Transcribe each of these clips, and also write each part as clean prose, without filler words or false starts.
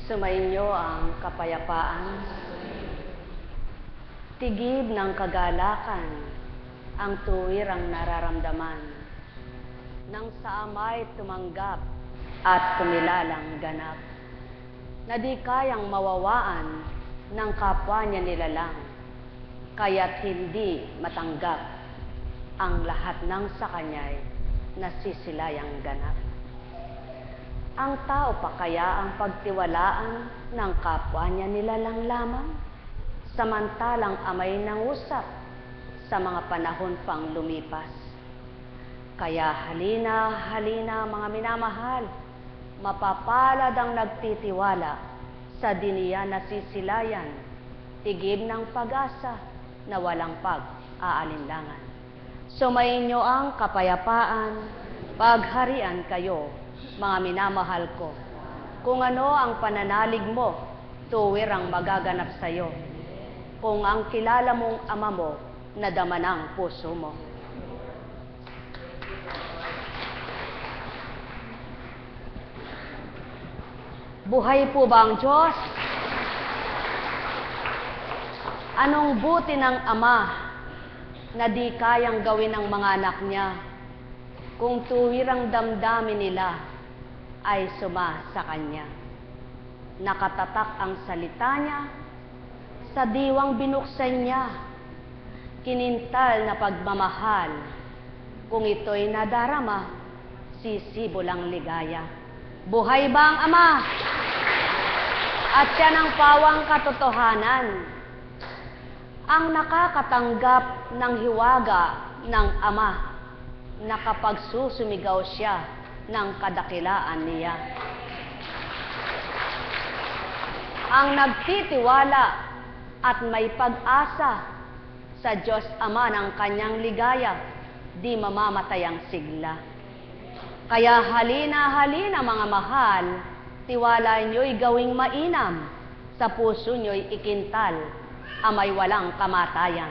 Sumainyo ang kapayapaan, tigib ng kagalakan, ang tuwirang nararamdaman, nang sa Ama'y tumanggap at kumilalang ganap, na di kayang mawawaan ng kapwa niya nilalang, kaya't hindi matanggap ang lahat ng sa kanya'y nasisilayang ganap. Ang tao pa kaya ang pagtiwalaan ng kapwa niya nilalang lamang, samantalang Ama'y nangusap sa mga panahon pang lumipas. Kaya halina, halina mga minamahal, mapapalad ang nagtitiwala sa diniyan nasisilayan, tigib ng pag-asa na walang pag-aalinlangan. Sumainyo ang kapayapaan, pagharian kayo, mga minamahal ko. Kung ano ang pananalig mo, tuwir ang magaganap sa iyo. Kung ang kilala mong ama mo, nadama ng puso mo. Buhay po ba ang Diyos? Anong buti ng Ama na di kayang gawin ng mga anak niya kung tuwirang damdamin nila ay suma sa Kanya? Nakatatak ang salita niya, sa diwang binuksan niya, kinintal na pagmamahal, kung ito'y nadarama, sisibo lang ligaya. Buhay ba ang Ama? At siya ng pawang katotohanan, ang nakakatanggap ng hiwaga ng Ama, na kapag susumigaw siya ng kadakilaan niya. Ang nagtitiwala at may pag-asa sa Diyos Ama ng kanyang ligaya, di mamamatay ang sigla. Kaya halina, halina mga mahal, tiwala nyo'y gawing mainam, sa puso nyo'y ikintal, Ama'y walang kamatayan.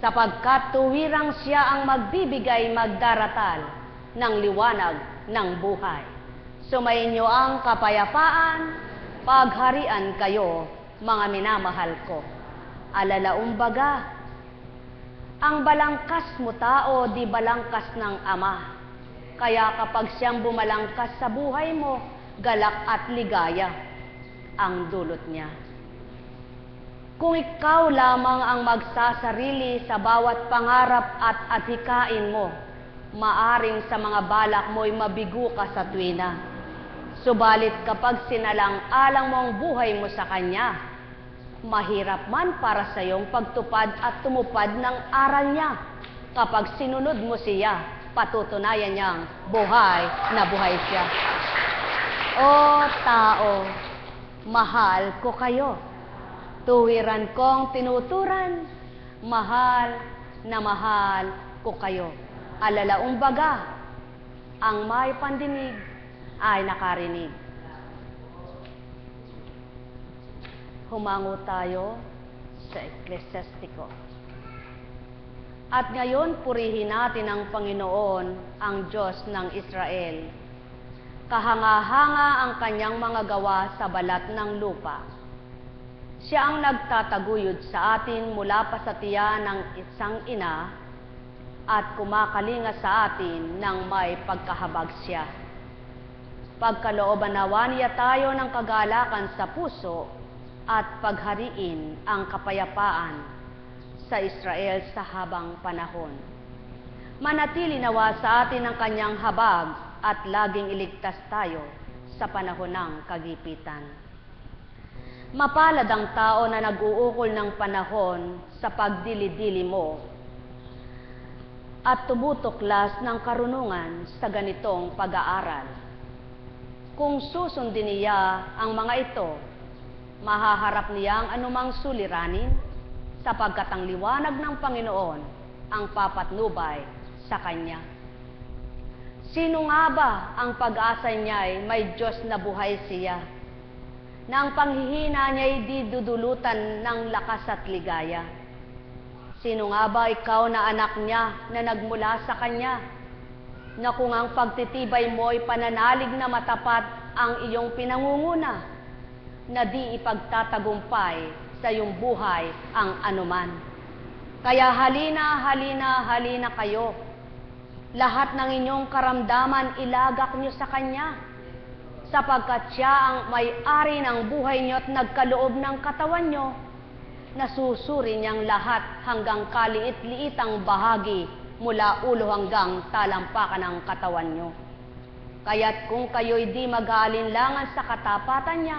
Sapagkat tuwirang siya ang magbibigay magdaratal ng liwanag ng buhay. Sumainyo ang kapayapaan, pagharian kayo, mga minamahal ko. Alalaumbaga, ang balangkas mo tao, di balangkas ng Ama. Kaya kapag siyang bumalangkas sa buhay mo, galak at ligaya ang dulot niya. Kung ikaw lamang ang magsasarili sa bawat pangarap at adhikain mo, maaring sa mga balak mo'y mabigo ka sa tuwina. Subalit kapag sinalang-alang mo ang buhay mo sa Kanya, mahirap man para sa iyong pagtupad at tumupad ng aral niya. Kapag sinunod mo siya, patutunayan niyang buhay na buhay siya. O tao, mahal ko kayo. Tuwiran kong tinuturan, mahal na mahal ko kayo. Alalaumbaga, ang may pandinig ay nakarinig. Humango tayo sa Eklesiastiko. At ngayon, purihin natin ang Panginoon, ang Diyos ng Israel. Kahanga-hanga ang kanyang mga gawa sa balat ng lupa. Siya ang nagtataguyod sa atin mula pa sa tiyan ng isang ina at kumakalinga sa atin nang may pagkahabag siya. Pagkalooban nawa niya tayo ng kagalakan sa puso at paghariin ang kapayapaan sa Israel sa habang panahon. Manatili nawa sa atin ang kanyang habag at laging iligtas tayo sa panahon ng kagipitan. Mapalad ang tao na nag-uukol ng panahon sa pagdili-dili mo at tumutuklas ng karunungan sa ganitong pag-aaral. Kung susundin niya ang mga ito, mahaharap niya ang anumang suliranin sapagkat ang liwanag ng Panginoon ang papatnubay sa kanya. Sino nga ba ang pag-asa niya'y may Diyos na buhay siya, na ang panghihina niya'y di dudulutan ng lakas at ligaya? Sino nga ba ikaw na anak niya na nagmula sa kanya, na kung ang pagtitibay mo'y pananalig na matapat ang iyong pinangunguna, na di ipagtatagumpay sa iyong buhay ang anuman? Kaya halina, halina, halina kayo. Lahat ng inyong karamdaman ilagak niyo sa Kanya, sapagkat Siya ang may-ari ng buhay niyo at nagkaloob ng katawan niyo, nasusuri niyang lahat hanggang kaliit-liitang bahagi mula ulo hanggang talampakan ng katawan niyo. Kaya't kung kayo'y di mag-aalinlangan sa katapatan niya,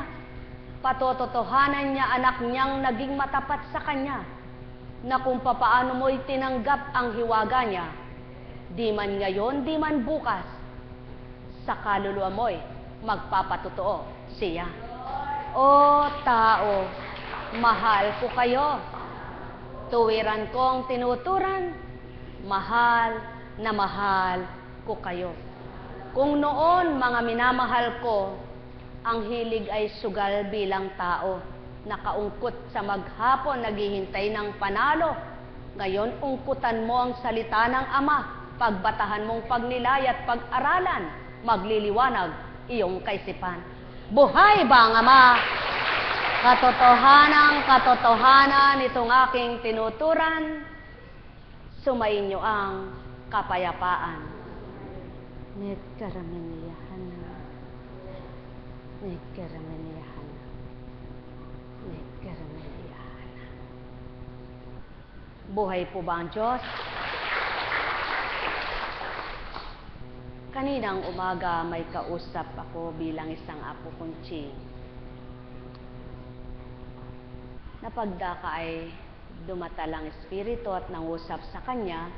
patototohanan niya anak niyang naging matapat sa Kanya, na kung papaano mo'y tinanggap ang hiwaga niya, di man ngayon, di man bukas, sa kaluluwa mo'y magpapatotoo siya. O tao, mahal ko kayo. Tuwiran kong tinuturan, mahal na mahal ko kayo. Kung noon, mga minamahal ko, ang hilig ay sugal bilang tao, nakaungkot sa maghapon, naghihintay ng panalo. Ngayon, ungkutan mo ang salita ng Ama, pagbatahan mong pagnilay at pag-aralan, magliliwanag iyong kaisipan. Buhay ba ang Ama? Katotohanan itong aking tinuturan, sumainyo ang kapayapaan. Nagkaramaniyahan. Buhay po ba ang Diyos? Kaninang umaga may kausap ako bilang isang apo kunchi. Napagdaka ay dumatalang espiritu at nangusap sa kanya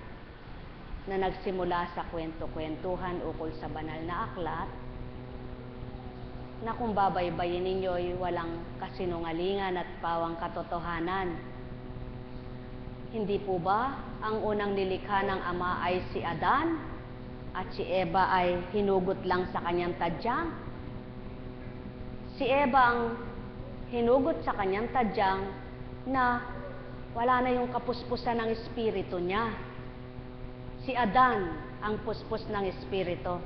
na nagsimula sa kwento-kwentuhan ukol sa banal na aklat, na kung babaybayin ninyo'y walang kasinungalingan at pawang katotohanan. Hindi po ba ang unang nilikha ng Ama ay si Adan? At si Eva ay hinugot lang sa kanyang tadyang? Si Eva ang hinugot sa kanyang tadyang na wala na yung kapuspusan ng espiritu niya. Si Adan ang puspos ng espiritu.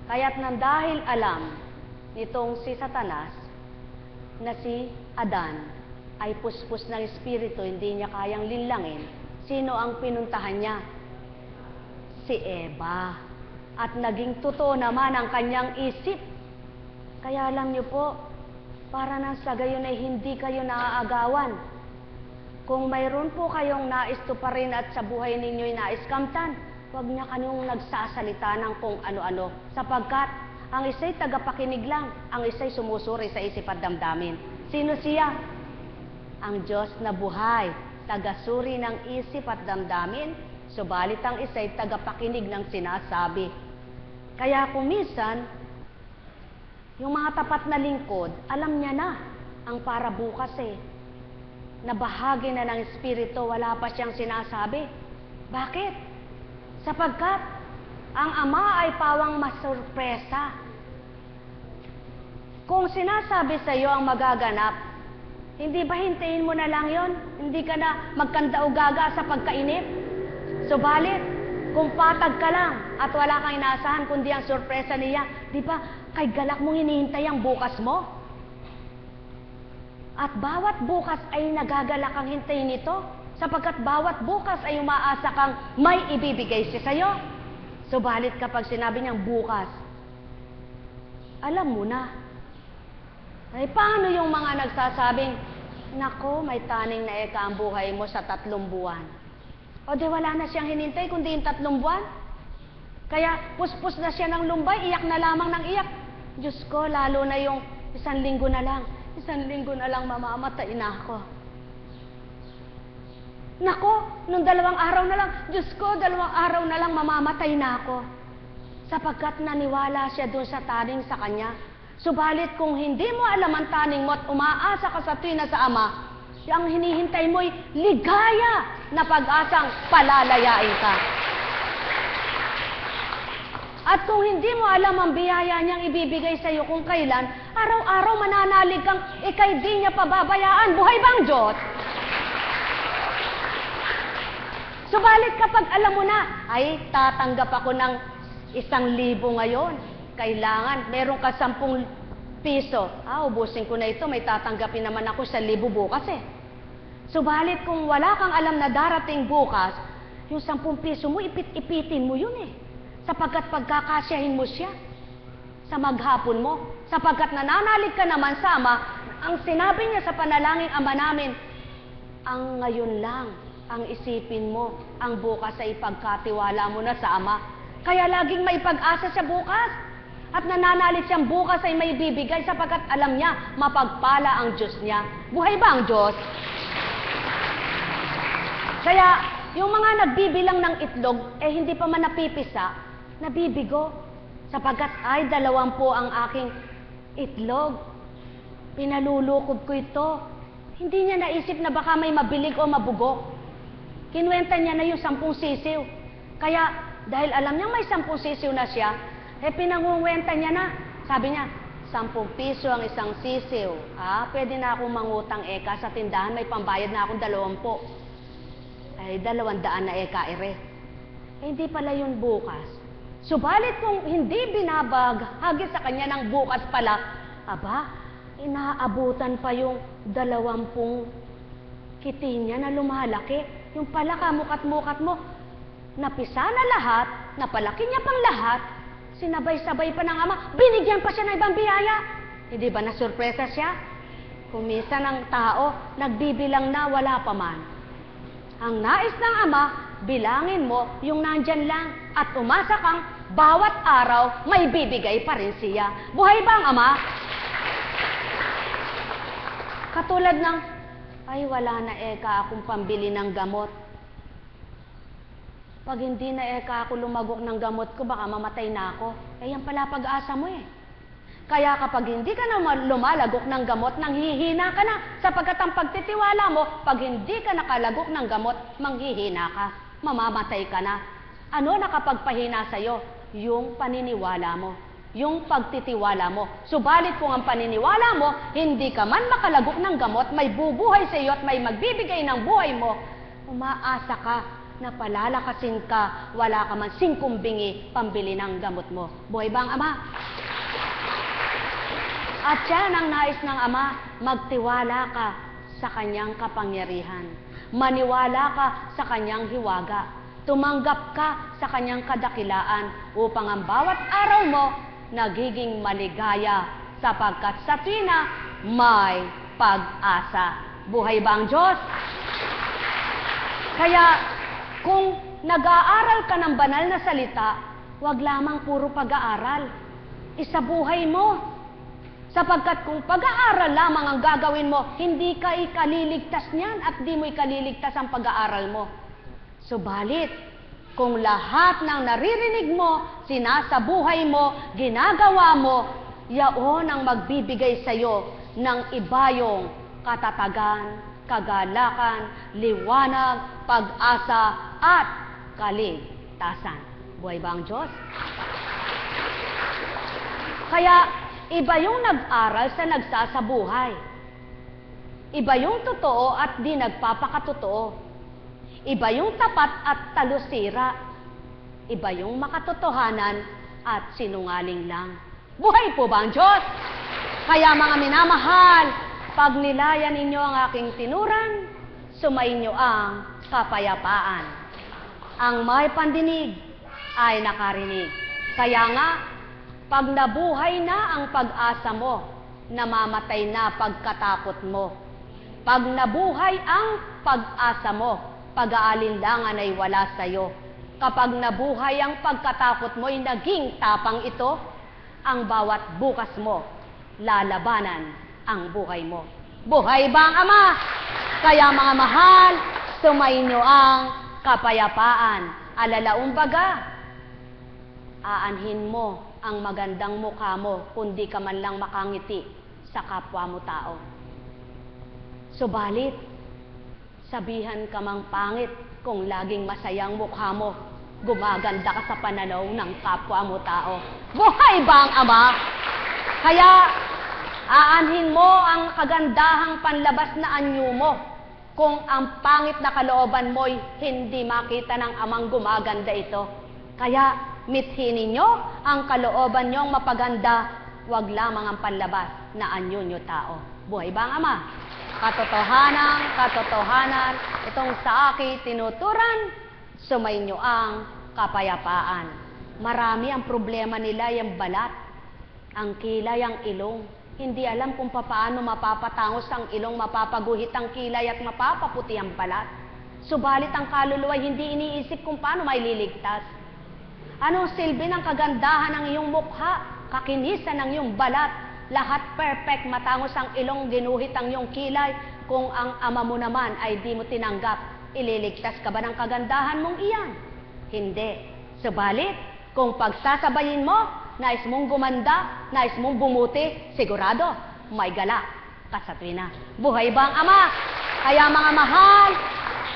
Kaya't nang dahil alam nitong si Satanas na si Adan ay puspos ng espiritu, hindi niya kayang linlangin, sino ang pinuntahan niya? Si Eva. At naging totoo naman ang kanyang isip. Kaya alam niyo po, para nang sa gayon ay hindi kayo naaagawan. Kung mayroon po kayong nais tuparin at sa buhay ninyo'y nais kamtan, huwag niya kanyong nagsasalita ng kung ano-ano, sapagkat ang isa'y tagapakinig lang, ang isa'y sumusuri sa isip at damdamin. Sino siya? Ang Diyos na buhay, tagasuri ng isip at damdamin, subalit ang isa'y tagapakinig ng sinasabi. Kaya kung minsan, yung mga tapat na lingkod, alam niya na ang para bukas na bahagi na ng espiritu, wala pa siyang sinasabi. Bakit? Sapagkat ang Ama ay pawang masurpresa. Kung sinasabi sa iyo ang magaganap, hindi ba hintayin mo na lang yon? Hindi ka na magkandaugaga sa pagkainip? Subalit, kung patag ka lang at wala kang inaasahan kundi ang sorpresa niya, di ba kay galak mong hinihintay ang bukas mo? At bawat bukas ay nagagalak ang hintayin ito, sapagkat bawat bukas ay umaasa kang may ibibigay siya sa'yo. Subalit kapag sinabi niyang bukas, alam mo na. Ay paano yung mga nagsasabing, nako, may taning na eka ang buhay mo sa 3 buwan. O di wala na siyang hinintay kundi yung 3 buwan. Kaya puspos na siya ng lumbay, iyak na lamang ng iyak. Diyos ko, lalo na yung 1 linggo na lang. 1 linggo na lang mamamatay na ako. Nako, nung 2 araw na lang, Diyos ko, 2 araw na lang mamamatay na ako. Sapagkat naniwala siya dun sa taning sa kanya. Subalit kung hindi mo alam ang taning mo at umaasa ka sa tuwina sa Ama, ang hinihintay mo'y ligaya na pag-asang palalayain ka. At kung hindi mo alam ang biyaya niyang ibibigay sa iyo kung kailan, araw-araw mananalig kang ikay di niya pababayaan. Buhay bang Diyos? Subalit kapag alam mo na, ay tatanggap ako ng 1,000 ngayon. Kailangan, meron ka 10 piso. Ubusin ko na ito, may tatanggapin naman ako 1,000 bukas eh. Subalit kung wala kang alam na darating bukas, yung 10 piso mo, ipit-ipitin mo yun eh. Sapagkat pagkakasyahin mo siya sa maghapon mo. Sapagkat nananalig ka naman sa Ama, ang sinabi niya sa panalangin Ama namin, ang ngayon lang ang isipin mo, ang bukas ay ipagkatiwala mo na sa Ama. Kaya laging may pag-asa siya bukas. At nananalig siyang bukas ay may bibigay sapagkat alam niya, mapagpala ang Diyos niya. Buhay ba ang Diyos? Kaya, yung mga nagbibilang ng itlog, hindi pa man napipisa, nabibigo. Sapagkat, 20 ang aking itlog. Pinalulukob ko ito. Hindi niya naisip na baka may mabilig o mabugok. Kinuwenta niya na yung 10 sisiw. Kaya, dahil alam niya may 10 sisiw na siya, pinangungwenta niya na. Sabi niya, 10 piso ang 1 sisiw. Pwede na akong mangutang eka sa tindahan, may pambayad na akong 20. 200 na eka ere. Hindi pala yun bukas. Subalit kung hindi binabaghagi sa kanya ng bukas pala, inaabutan pa yung 20 kiti niya na lumalaki. Yung pala kamukat-mukat mo, napisa na lahat, napalaki niya pang lahat, sinabay-sabay pa ng Ama, binigyan pa siya ng ibang biyaya. Hindi ba nasurpresa siya? Kung minsan ang tao, nagbibilang na wala pa man. Ang nais ng Ama, bilangin mo yung nandyan lang at umasa kang bawat araw may bibigay pa rin siya. Buhay ba ang Ama? Katulad ng, wala na eka akong pambili ng gamot. Pag hindi na eka ako lumagok ng gamot ko, baka mamatay na ako. Yan pala pag-asa mo eh. Kaya kapag hindi ka na lumalagok ng gamot, nanghihina ka na. Sapagkat ang pagtitiwala mo, pag hindi ka nakalagok ng gamot, manghihina ka. Mamamatay ka na. Ano nakapagpahina sa'yo? Yung paniniwala mo. Yung pagtitiwala mo. Subalit kung ang paniniwala mo, hindi ka man makalagok ng gamot, may bubuhay sa iyo at may magbibigay ng buhay mo, umaasa ka na palalakasin ka, wala ka man 5 bingi pambili ng gamot mo. Buhay ba ang Ama? At yan ang nais ng Ama, magtiwala ka sa kanyang kapangyarihan. Maniwala ka sa kanyang hiwaga. Tumanggap ka sa kanyang kadakilaan upang ang bawat araw mo nagiging maligaya sapagkat sa tuwina may pag-asa. Buhay ba ang Diyos? Kaya kung nag-aaral ka ng banal na salita, wag lamang puro pag-aaral. Isabuhay mo. Sapagkat kung pag-aaral lamang ang gagawin mo, hindi ka ikaliligtas niyan at di mo ikaliligtas ang pag-aaral mo. Subalit, kung lahat ng naririnig mo, sinasabuhay mo, ginagawa mo, yaon ang magbibigay sa iyo ng ibayong katatagan, kagalakan, liwanag, pag-asa, at kaligtasan. Buhay ba ang Diyos? Kaya, iba yung nag-aral sa nagsasabuhay. Iba yung totoo at di nagpapakatotoo. Iba yung tapat at talusira. Iba yung makatotohanan at sinungaling lang. Buhay po ba ang Diyos? Kaya mga minamahal, pag nilayan ninyo ang aking tinuran, sumainyo ang kapayapaan. Ang may pandinig ay nakarinig. Kaya nga, pag nabuhay na ang pag-asa mo, namamatay na pagkatakot mo. Pag nabuhay ang pag-asa mo, pag-aalinlangan ay wala sa'yo. Kapag nabuhay ang pagkatakot mo'y naging tapang ito, ang bawat bukas mo, lalabanan ang buhay mo. Buhay ba ang Ama? Kaya mga mahal, sumainyo ang kapayapaan. Alalaumbaga, aanhin mo ang magandang mukha mo kundi ka man lang makangiti sa kapwa mo tao. Subalit, sabihan ka mang pangit kung laging masayang mukha mo, gumaganda ka sa pananaw ng kapwa mo tao. Buhay ba ang Ama? Kaya, aanhin mo ang kagandahang panlabas na anyo mo kung ang pangit na kalooban mo'y hindi makita ng Amang gumaganda ito. Kaya, mithin ninyo ang kalooban nyong mapaganda, wag lamang ang panlabas na anyo nyo tao. Buhay ba ang Ama? Katotohanan, itong sa akin tinuturan, sumainyo ang kapayapaan. Marami ang problema nila, yung balat, ang kilay, ang ilong. Hindi alam kung paano mapapatangos ang ilong, mapapaguhit ang kilay at mapapaputi ang balat. Subalit ang kaluluwa hindi iniisip kung paano may liligtas. Anong silbi ng kagandahan ng iyong mukha, kakinisan ng iyong balat, lahat perfect, matangos ang ilong, ginuhit ang iyong kilay. Kung ang Ama mo naman ay di mo tinanggap, ililigtas ka ba ng kagandahan mong iyan? Hindi. Subalit, kung pagsasabayin mo, nais mong gumanda, nais mong bumuti, sigurado, may gala ka sa tuwina. Buhay ba ang Ama? Kaya mga mahal,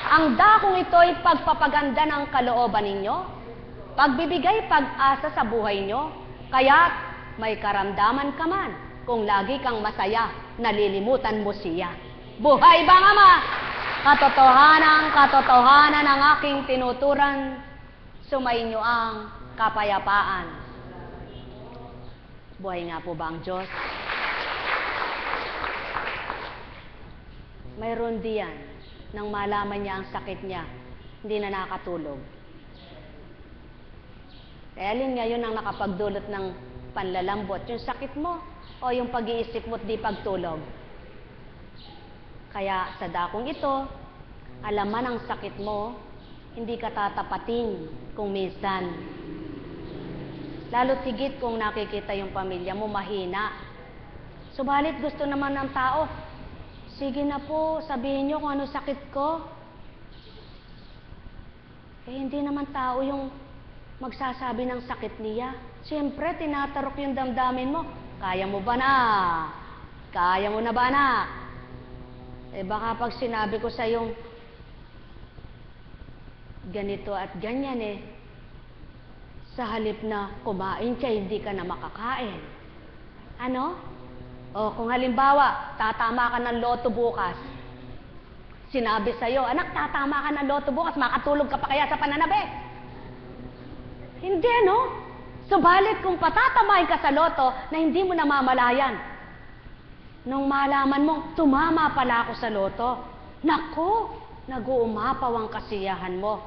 ang dakong ito ay pagpapaganda ng kalooban ninyo, pagbibigay pag-asa sa buhay nyo, kaya't may karamdaman ka man kung lagi kang masaya, nalilimutan mo siya. Buhay ba ang Ama? Katotohanan ang aking tinuturan, sumainyo ang kapayapaan. Buhay nga po ba ang Diyos? Mayroon diyan, nang malaman niya ang sakit niya, hindi na nakatulog. Kaya alin ngayon ang nakapagdulot ng panlalambot, yung sakit mo o yung pag-iisip mo at di pagtulog? Kaya sa dakong ito, alaman ang sakit mo, hindi ka tatapatin kung minsan. Lalo't higit kung nakikita yung pamilya mo mahina. Subalit gusto naman ng tao, sige na po, sabihin nyo kung ano sakit ko. Eh hindi naman tao yung magsasabi ng sakit niya. Siyempre, tinatarok yung damdamin mo. Kaya mo ba na? Kaya mo na ba na? Eh baka pag sinabi ko sa yung ganito at ganyan sa halip na kumain ka, hindi ka na makakain. Ano? O kung halimbawa, tatama ka ng loto bukas. Sinabi sa'yo, anak, tatama ka ng loto bukas, makatulog ka pa kaya sa pananabik? Hindi, no? Subalit kung patatamain ka sa loto na hindi mo namamalayan, nung malaman mong tumama pala ako sa loto, naku, nag-uumapaw ang kasiyahan mo.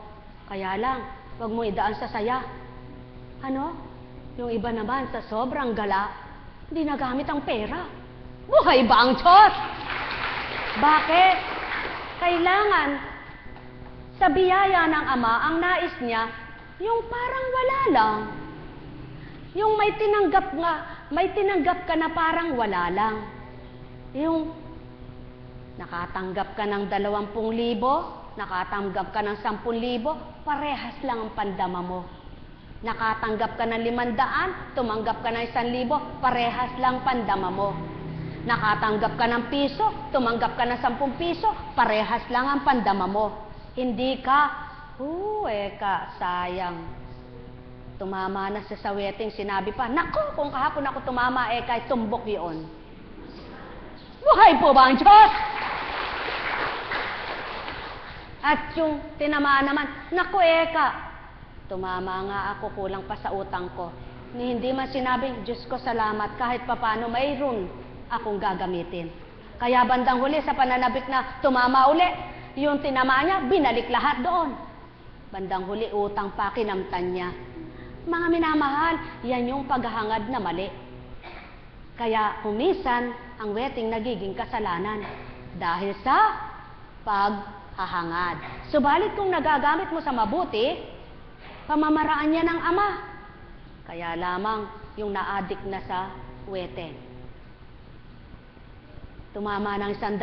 Kaya lang, wag mo idaan sa saya. Ano? Yung iba naman sa sobrang gala, hindi nagamit ang pera. Buhay ba ang Diyos? Bakit? Kailangan sa biyaya ng Ama, ang nais niya, yung parang wala lang. Yung may tinanggap ka na parang wala lang. Yung nakatanggap ka ng 20,000, nakatanggap ka ng 10,000, parehas lang ang pandama mo. Nakatanggap ka ng 500, tumanggap ka ng 1,000, parehas lang pandama mo. Nakatanggap ka ng piso, tumanggap ka ng 10 piso, parehas lang ang pandama mo. Hindi ka, sayang. Tumama na sa saweting, sinabi pa, naku, kung kahapon ako tumama, kahit tumbok yun. Buhay po ba ang Diyos? At yung tinamaan naman, naku, tumama nga ako, kulang pa sa utang ko. Hindi man sinabing, Diyos ko salamat, kahit papano mayroon akong gagamitin. Kaya bandang huli sa pananabik na tumama uli, yung tinamaan niya, binalik lahat doon. Bandang huli, utang pa, kinamtan niya. Mga minamahal, yan yung paghahangad na mali. Kaya kumisan, ang wedding nagiging kasalanan dahil sa paghahangad. Subalit kung nagagamit mo sa mabuti, pamamaraan niya ng Ama. Kaya lamang yung naadik na sa weteng. Tumama ng 100.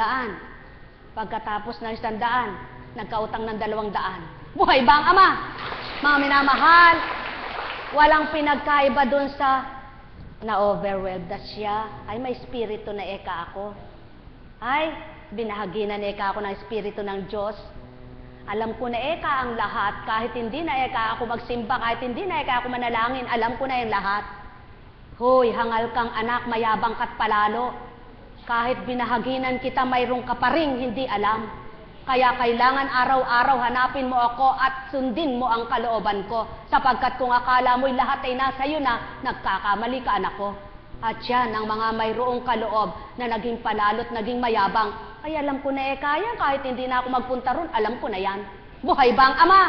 Pagkatapos ng 100, nagkautang ng 200. Buhay ba ang Ama? Mga minamahal, walang pinagkaiba dun sa na-overwhelmed na siya. Ay, may espiritu na eka ako. Ay, binahagi na eka ako ng espiritu ng Diyos. Alam ko na eka ang lahat. Kahit hindi na eka ako magsimba, kahit hindi na eka ako manalangin, alam ko na yung lahat. Hoy, hangal kang anak, mayabang ka't palalo. Kahit binahaginan kita, mayroong ka pa ring hindi alam. Kaya kailangan araw-araw hanapin mo ako at sundin mo ang kalooban ko. Sapagkat kung akala mo'y lahat ay nasa iyo na, nagkakamali ka, anak ko. At yan ang mga mayroong kaloob na naging palalo't naging mayabang. Ay, alam ko na kaya, kahit hindi na ako magpunta ron, alam ko na yan. Buhay ba ang Ama?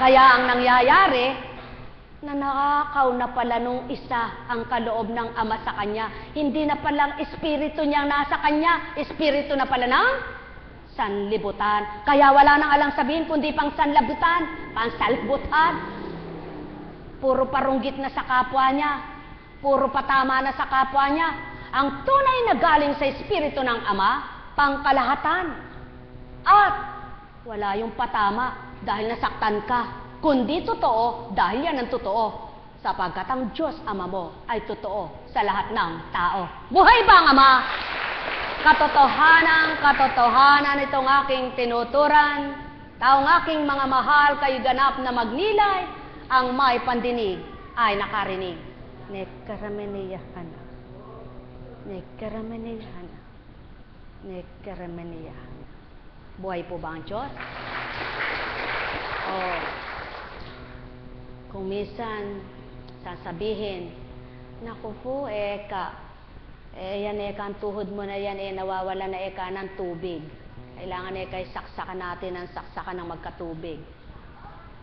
Kaya ang nangyayari, nanakaw na pala nung isa ang kaloob ng Ama sa kanya. Hindi na palang espiritu niyang nasa kanya, espiritu na pala ng sanlibutan. Kaya wala nang alang sabihin kundi pang sanlibutan, pang salbutan. Puro parunggit na sa kapwa niya, puro patama na sa kapwa niya. Ang tunay na galing sa espiritu ng Ama, pangkalahatan. At wala yung patama dahil nasaktan ka, kundi totoo dahil yan ang totoo. Sapagkat ang Diyos Ama mo ay totoo sa lahat ng tao. Buhay ba ang Ama? Katotohanan itong aking tinuturan. Taong aking mga mahal, kayo ganap na magnilay, ang may pandinig ay nakarinig. Nekarameniyahan. Nekarameniyahan. Nekarameniyahan. Buhay po ba ang Diyos? Oh. Kung minsan, sasabihin, naku po, yan ang tuhod mo na yan, nawawala na ng tubig. Kailangan saksakan natin ang saksakan ng magkatubig.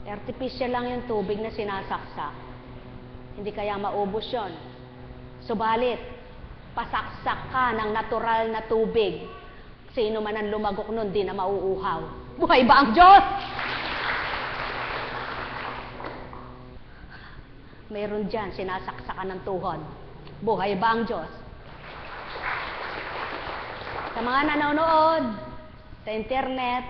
Artificial lang yung tubig na sinasaksak. Hindi kaya maubos yun. Subalit, pasaksak ka ng natural na tubig. Sino man ang lumagok nun, di na mauuhaw. Buhay ba ang Diyos? Mayroon dyan, sinasaksakan ng tuhod. Buhay ba ang Diyos? Sa mga nanonood, sa internet,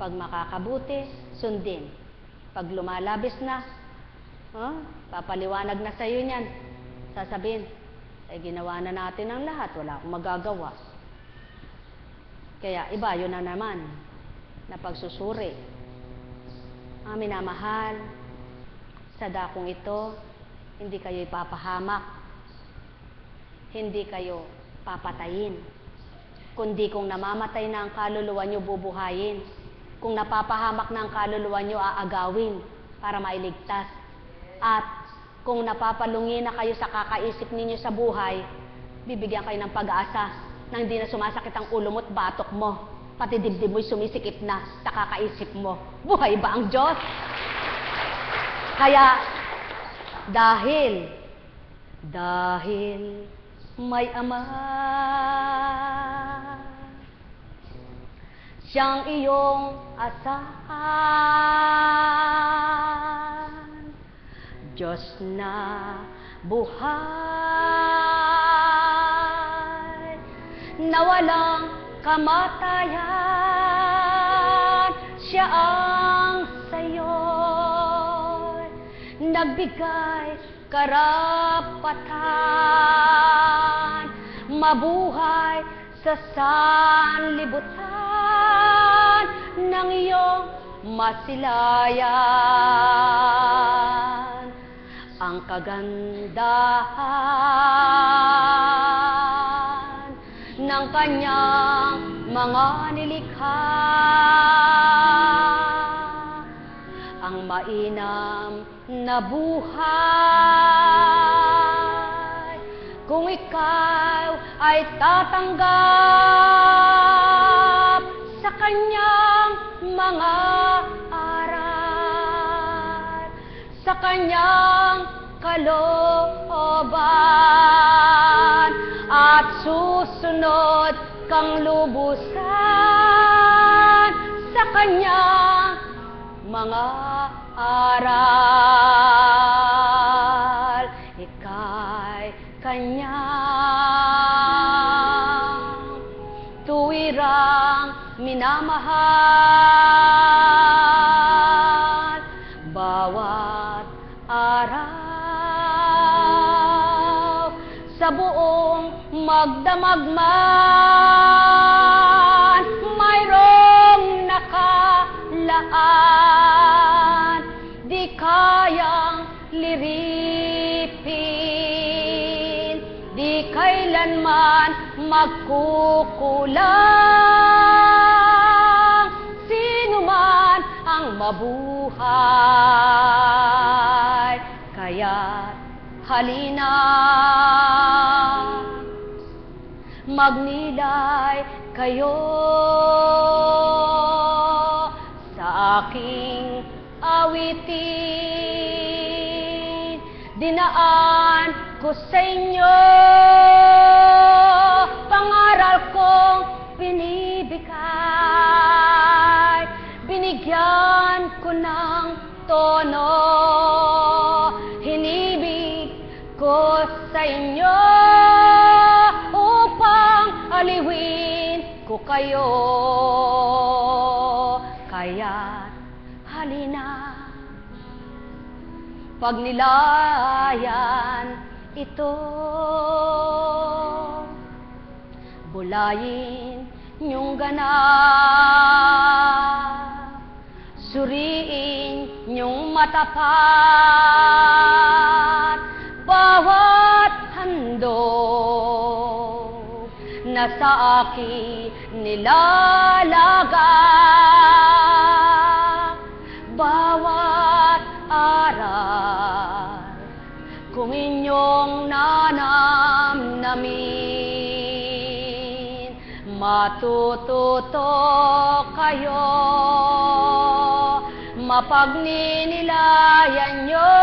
pag makakabuti, sundin. Pag lumalabis na, papaliwanag na sa iyo niyan. Sasabihin, ginawa na natin ang lahat, wala akong magagawa. Kaya iba, yun na naman, na pagsusuri. Mga minamahal, sa dakong ito, hindi kayo ipapahamak. Hindi kayo papatayin. Kundi kung namamatay na ang kaluluwa nyo, bubuhayin. Kung napapahamak na ang kaluluwa nyo, aagawin para mailigtas. At kung napapalungi na kayo sa kakaisip ninyo sa buhay, bibigyan kayo ng pag-asa na hindi na sumasakit ang ulo mo't batok mo. Pati dibdib mo'y sumisikip na sa kakaisip mo. Buhay ba ang Diyos? Kaya, dahil may Ama, siyang iyong asahan, Diyos na buhay, na walang kamatayan, siya ang sayo'y nagbigay karapatan, mabuhay sa sanlibutan ng iyong masilayan. Ang kagandahan ng kanyang mga nilikha, ang mainam na buhay, kung ikaw ay tatanggap sa kanyang mga aral, sa kanyang kalooban, at susunod kang lubusan sa kanyang mga aral. Ika'y kanyang tuwirang minamahal. Bawat araw sa buong magdamagman, mayroong nakalaan, di kayang liripin, di kailanman magkukulang. Sino man ang mabuhay, kaya't halina, magnilay kayo sa aking awitin. Dinaan ko sa inyo pangaral kong binibigay. Binigyan ko ng tono, hinibig ko sa inyo upang aliwin ko kayo. Kaya't halina, pagnilayan ito, bulayin niyong ganap, suriin niyong matapat. Bawat handog na sa akin nilalaga, bawat aral kung inyong nanamnamin, matututo kayo, mapagninilayan nyo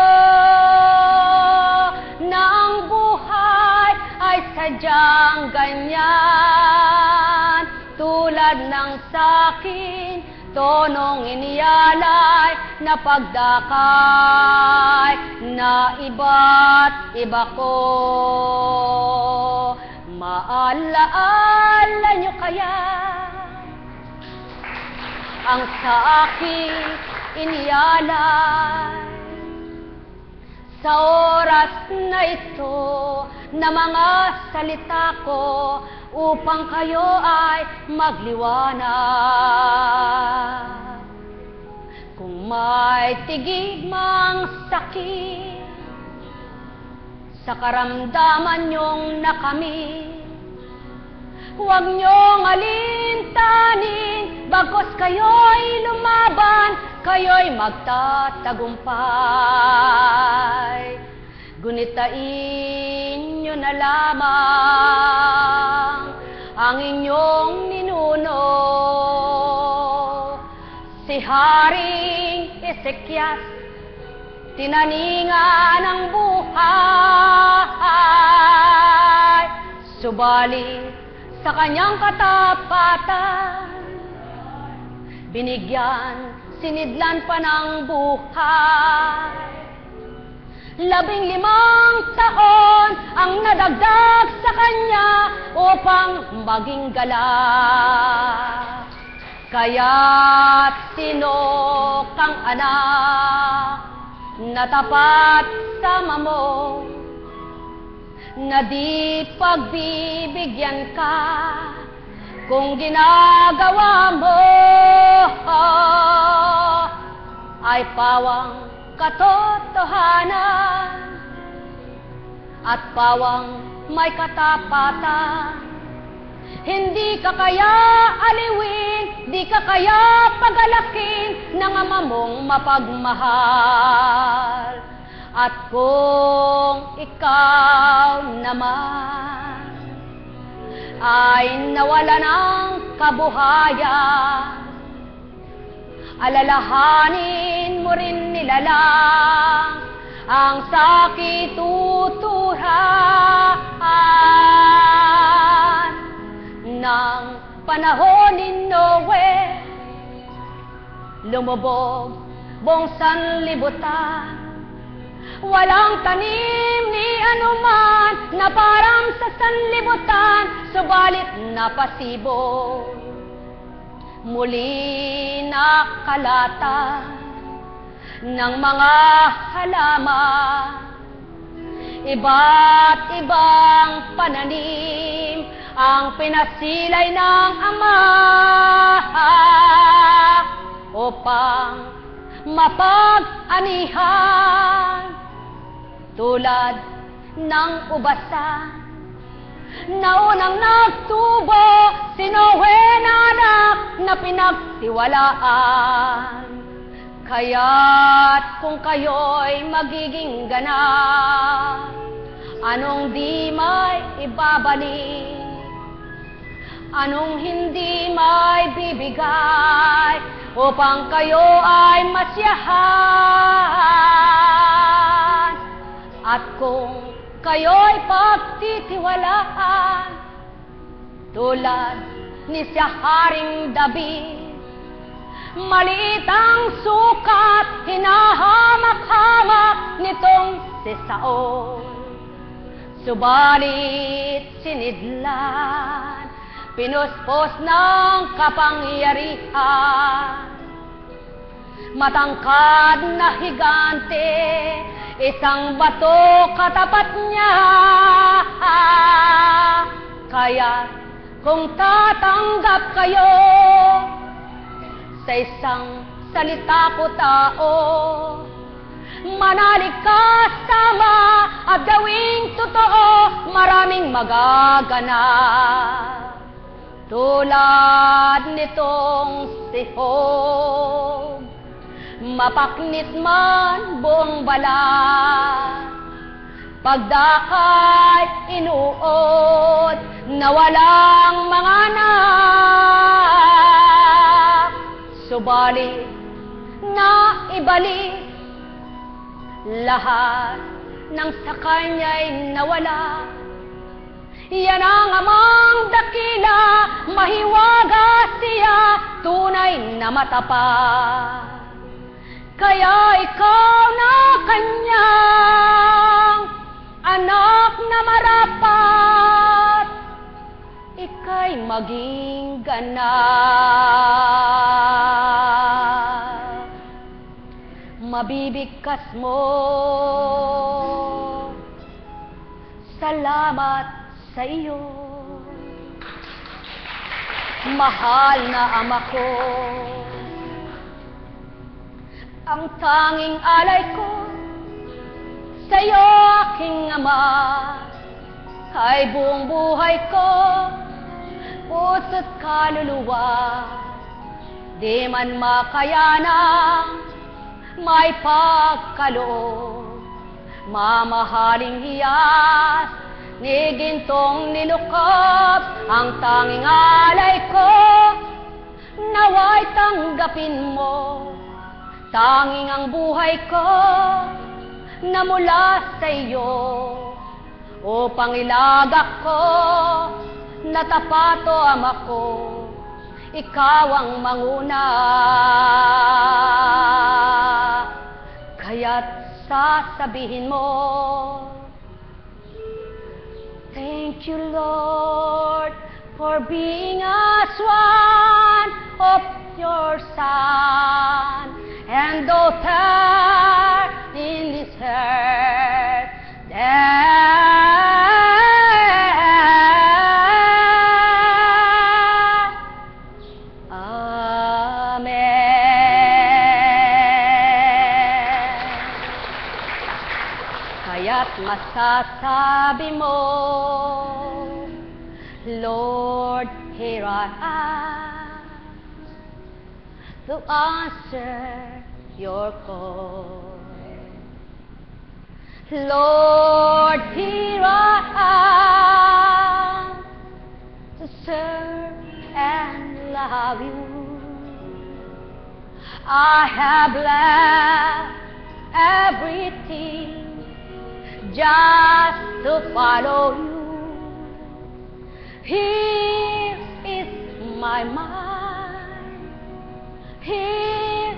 na ang buhay ay sadyang ganyan. Tulad ng sakin, tonong iniyalay na pagdakay na iba't iba ko. Maalaala nyo kaya ang sa akin iniyalay sa oras na ito na mga salita ko upang kayo ay magliwanag. Kung may tigig mang sakit sa karamdaman niyong nakamit, huwag niyong alintanin, bagos kayo'y lumaban, kayo'y magtatagumpay. Gunitain niyo na lamang ang inyong ninuno, si Haring Ezekias, tinaningan ng buhay, subalit sa kanyang katapatan, binigyan, sinidlan pa ng buhay. 15 taon ang nadagdag sa kanya upang maging galak. Kaya't sinokang anak na tapat sa mamo, na di pagbibigyan ka kung ginagawa mo ay pawang katotohanan at pawang may katapatan. Hindi ka kaya aliwin, di ka kaya pagalakin ng ama mong mapagmahal. At kung ikaw naman ay nawala ng kabuhayan, alalahanin mo rin nilalang ang sakit tuturan ng panahon ni Noe. lumubog buong sanlibutan. Walang tanim ni anuman na parang sa sanlibutan, subalit napasibo. Muli nakalata ng mga halaman, iba't ibang pananim ang pinasilay ng Ama upang mapag-anihan, tulad ng ubasan na unang nagtubo, si Noe na anak na pinagtiwalaan. Kaya't kung kayo'y magiging ganap, anong di may ibabalik, anong hindi may bibigay, upang kayo ay masiyahan. At kung kayo'y pagtitiwalaan, tulad ni si Haring David, maliit ang sukat, hinahamak-hamak nitong si Saul. Subalit sinidlan, pinuspos ng kapangyarihan. Matangkad na higante, isang bato katapat niya. Kaya kung tatanggap kayo sa isang salita ko tao, manalig kasama at gawing totoo, maraming magaganap. Tulad nitong si Job, mapaknit man buong balat, pagdakay inuod na walang mga anak, subalit na ibalik lahat ng sa kanya'y nawala. Yan ang Amang dakila, mahiwaga siya, tunay na matapat. Kaya ikaw na kanyang anak na marapat, ika'y maging ganap. Mabibigkas mo, salamat sa iyo, mahal na Ama ko. Ang tanging alay ko sa iyo, aking Ama, ay buong buhay ko, puso't kaluluwa, di man makayanang may pagkaloob, mamahaling hiyas ni gintong nilukop. Ang tanging alay ko, nawa'y tanggapin mo, tanging ang buhay ko na mula sa iyo, upang ilagak ko na tapat o Ama ko, ikaw ang manguna. Kaya't sasabihin mo, thank you, Lord, for being as one of your Son and daughter in this earth. Kaya't masasabi mo, Lord, here I am to answer your call. Lord, here I am to serve and love you. I have left everything just to follow you. Here is my mind, here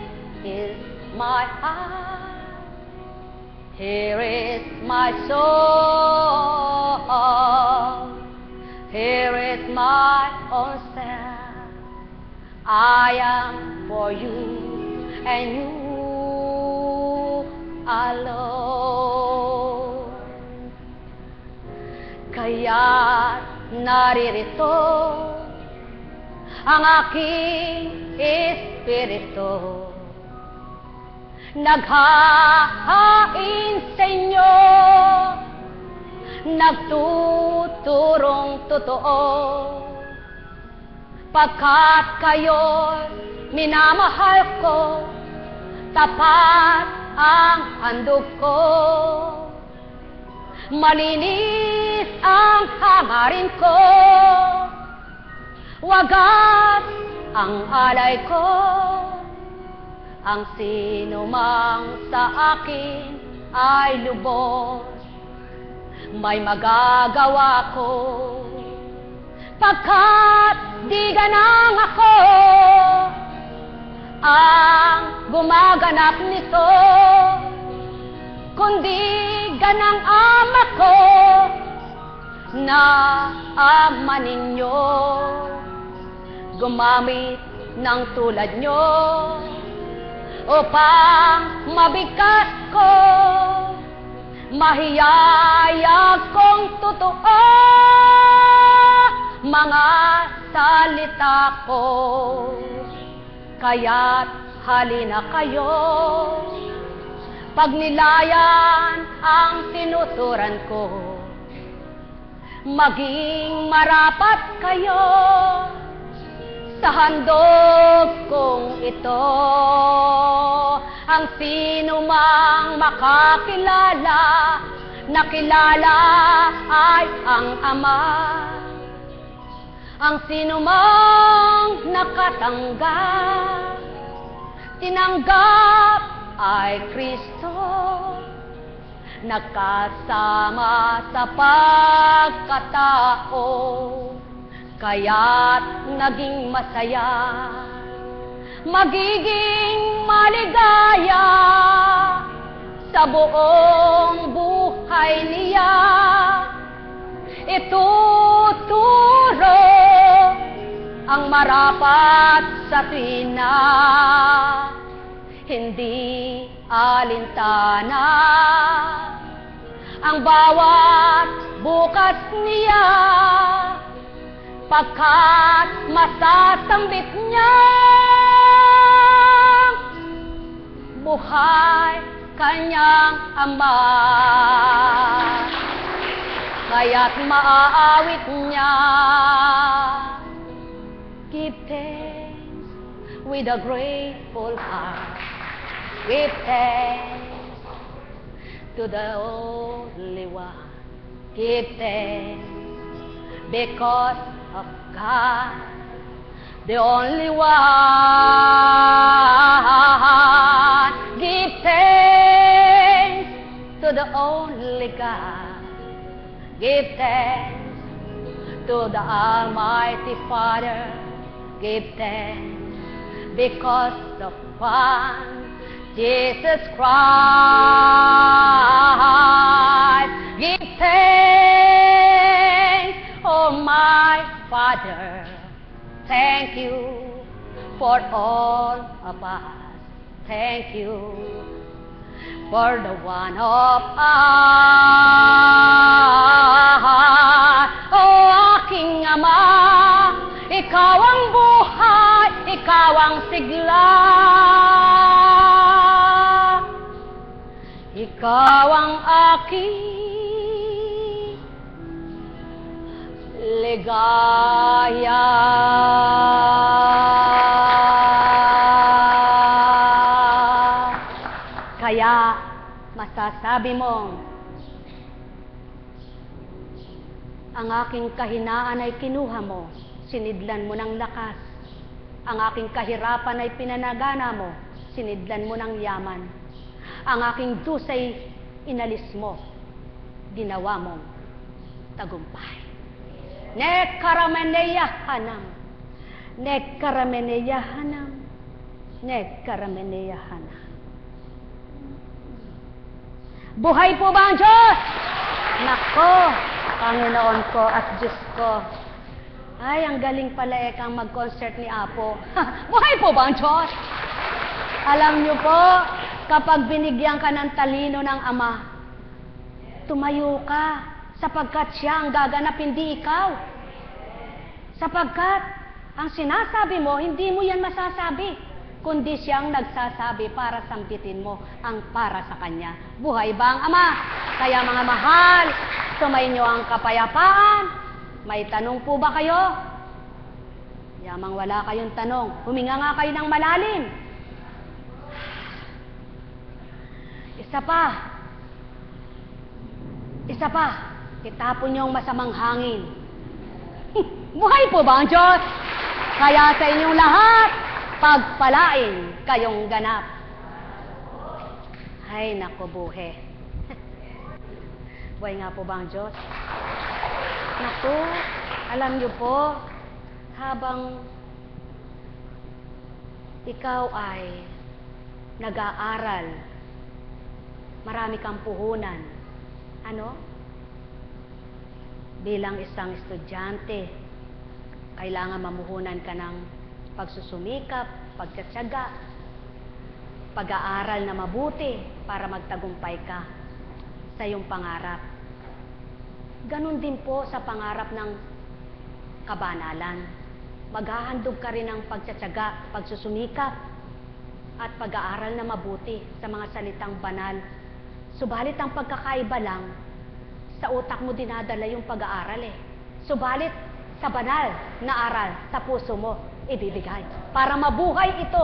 my heart, here is my soul, here is my own self. I am for you and you alone. Kaya naririto ang aking espiritu, naghahain sa inyo, nagtuturong totoo, pagkat kayo'y minamahal ko, tapat ang handog ko, malinis ang hangarin ko, wagas ang alay ko, ang sino mang sa akin ay lubos, may magagawa ko, pagkat di ganang ako ang gumaganap nito, kundi ganang ama ko na ama ninyo, gumamit ng tulad nyo upang mabigkas ko, mahiyayag kong totoo mga salita ko. Kaya't halina kayo, pagnilayan ang tinuturan ko, maging marapat kayo sa handog kong ito. Ang sino mang makakilala, nakilala ay ang Ama. Ang sino mang nakatanggap, tinanggap ay Kristo, nakasama sa pagkatao, kaya't naging masaya, magiging maligaya sa buong buhay niya. Ituturo ang marapat sa tuwina, hindi alintana ang bawat bukas niya, pagkat masasambit niya buhay kanyang Ama. Kaya't maaawit niya, give thanks with a grateful heart, give thanks to the only one, give thanks because of God, the only one. Give thanks to the only God, give thanks to the Almighty Father, give thanks because of one, Jesus Christ. Give thanks, oh my Father, thank you for all of us. Thank you for the one of us. Oh aking Ama, ikaw ang buhay, ikaw ang sigla, ikaw ang aking ligaya. Kaya masasabi mong ang aking kahinaan ay kinuha mo, sinidlan mo ng lakas. Ang aking kahirapan ay pinanagana mo, sinidlan mo ng yaman. Ang aking dusay inalis mo, ginawa mong tagumpay. Nekarameneyahanam, nekarameneyahanam, nekarameneyahanam. Buhay po ba ang Diyos? Nako, Panginoon ko at Diyos ko. Ay, ang galing pala kang mag-concert ni Apo. Buhay po ba ang Diyos? Alam niyo po, kapag binigyan ka ng talino ng Ama, tumayo ka, sapagkat siya ang gaganap, hindi ikaw. Sapagkat ang sinasabi mo, hindi mo yan masasabi, kundi siyang nagsasabi para sambitin mo ang para sa Kanya. Buhay ba ang Ama? Kaya mga mahal, sumainyo ang kapayapaan. May tanong po ba kayo? Yamang wala kayong tanong, huminga nga kayo ng malalim. Isa pa, itapon niyo ang masamang hangin. Buhay po ba ang Diyos? Kaya sa inyong lahat, pagpalain kayong ganap. Ay, naku, buhe. Buhay nga po ba ang Diyos? Naku, alam niyo po, habang ikaw ay nag-aaral, marami kang puhunan. Ano? Bilang isang estudyante, kailangan mamuhunan ka ng pagsusumikap, pagtsatsaga, pag-aaral na mabuti para magtagumpay ka sa iyong pangarap. Ganon din po sa pangarap ng kabanalan. Maghahandog ka rin ng pagtsatsaga, pagsusumikap, at pag-aaral na mabuti sa mga salitang banal. Subalit ang pagkakaiba lang, sa utak mo dinadala yung pag-aaral eh. Subalit sa banal na aral, sa puso mo, ibibigay. Para mabuhay ito